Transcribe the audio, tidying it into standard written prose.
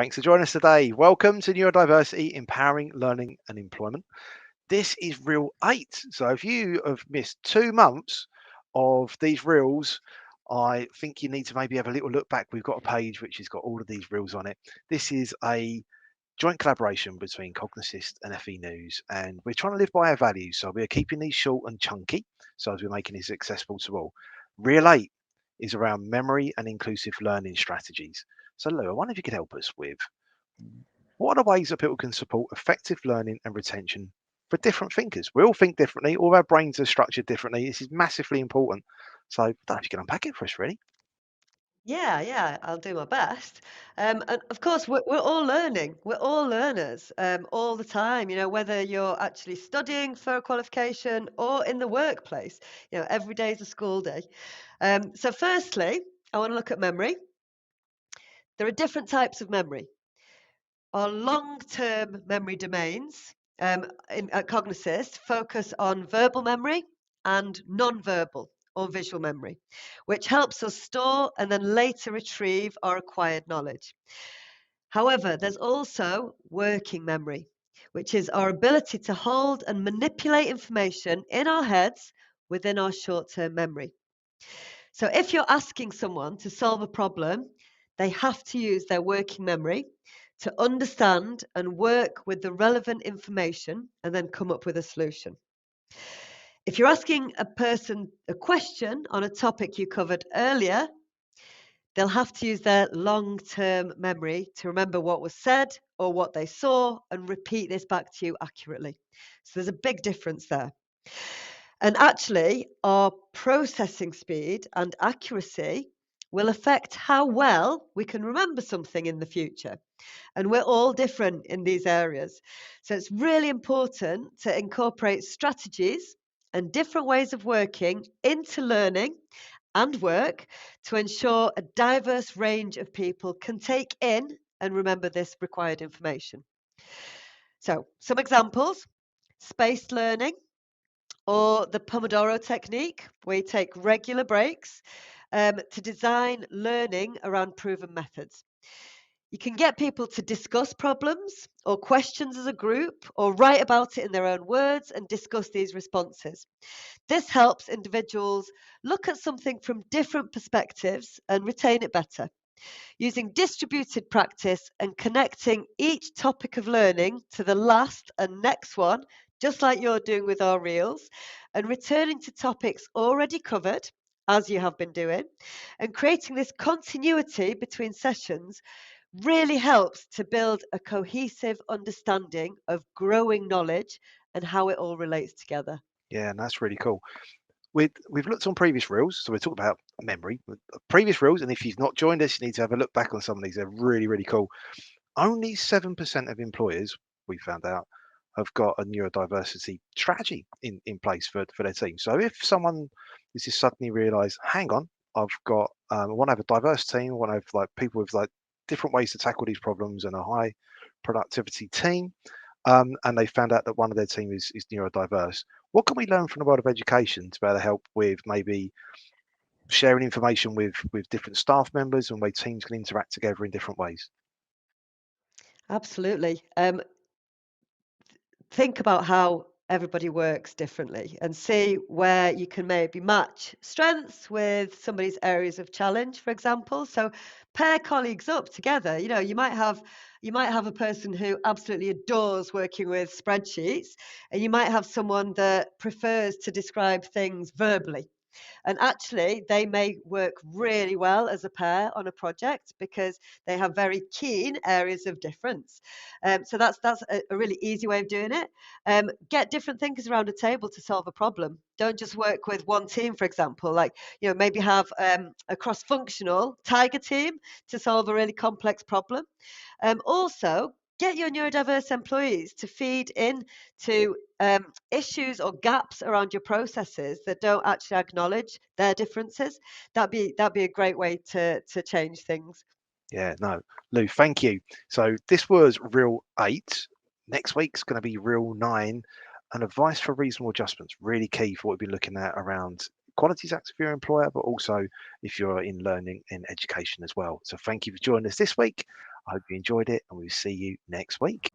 Thanks for joining us today. Welcome to Neurodiversity, Empowering Learning and Employment. This is reel 8. So if you have missed 2 months of these reels, I think you need to maybe have a little look back. We've got a page which has got all of these reels on it. This is a joint collaboration between Cognassist and FE News, and we're trying to live by our values. So we're keeping these short and chunky, so as we're making this accessible to all. Reel 8 is around memory and inclusive learning strategies. So Lou, I wonder if you could help us with what are the ways that people can support effective learning and retention for different thinkers? We all think differently, all our brains are structured differently. This is massively important. So I don't know if you can unpack it for us, really. Yeah, I'll do my best. And of course, we're all learning. We're all learners all the time. Whether you're actually studying for a qualification or in the workplace, every day is a school day. So, firstly, I want to look at memory. There are different types of memory. Our long-term memory domains at Cognassist focus on verbal memory and non-verbal or visual memory, which helps us store and then later retrieve our acquired knowledge. However, there's also working memory, which is our ability to hold and manipulate information in our heads within our short-term memory. So if you're asking someone to solve a problem, they have to use their working memory to understand and work with the relevant information and then come up with a solution. If you're asking a person a question on a topic you covered earlier, they'll have to use their long-term memory to remember what was said or what they saw and repeat this back to you accurately. So there's a big difference there. And actually, our processing speed and accuracy will affect how well we can remember something in the future. And we're all different in these areas. So it's really important to incorporate strategies and different ways of working into learning and work to ensure a diverse range of people can take in and remember this required information. So, some examples: spaced learning, or the Pomodoro technique, where you take regular breaks to design learning around proven methods. You can get people to discuss problems or questions as a group or write about it in their own words and discuss these responses. This helps individuals look at something from different perspectives and retain it better. Using distributed practice and connecting each topic of learning to the last and next one, just like you're doing with our reels, and returning to topics already covered, as you have been doing, and creating this continuity between sessions really helps to build a cohesive understanding of growing knowledge and how it all relates together. Yeah, and that's really cool. We've looked on previous reels, so we're talking about memory, previous reels, and if you've not joined us, you need to have a look back on some of these. They're really, really cool. Only 7% of employers, we found out, have got a neurodiversity strategy in place for their team. So if someone is just suddenly realised, hang on, I've got I want to have a diverse team, I want to have like people with like different ways to tackle these problems and a high productivity team, and they found out that one of their team is neurodiverse. What can we learn from the world of education to be able to help with maybe sharing information with different staff members and way teams can interact together in different ways? Absolutely. Think about how everybody works differently and see where you can maybe match strengths with somebody's areas of challenge, for example. So pair colleagues up together. You might have a person who absolutely adores working with spreadsheets, and you might have someone that prefers to describe things verbally. And actually, they may work really well as a pair on a project because they have very keen areas of difference. So that's a really easy way of doing it. Get different thinkers around a table to solve a problem. Don't just work with one team, for example. Like, maybe have a cross-functional tiger team to solve a really complex problem. Also, get your neurodiverse employees to feed in to issues or gaps around your processes that don't actually acknowledge their differences. That'd be a great way to change things. Yeah, no, Lou, thank you. So this was reel 8. Next week's going to be reel 9, and advice for reasonable adjustments. Really key for what we've been looking at around qualities acts for your employer, but also if you're in learning and education as well. So thank you for joining us this week. I hope you enjoyed it, and we'll see you next week.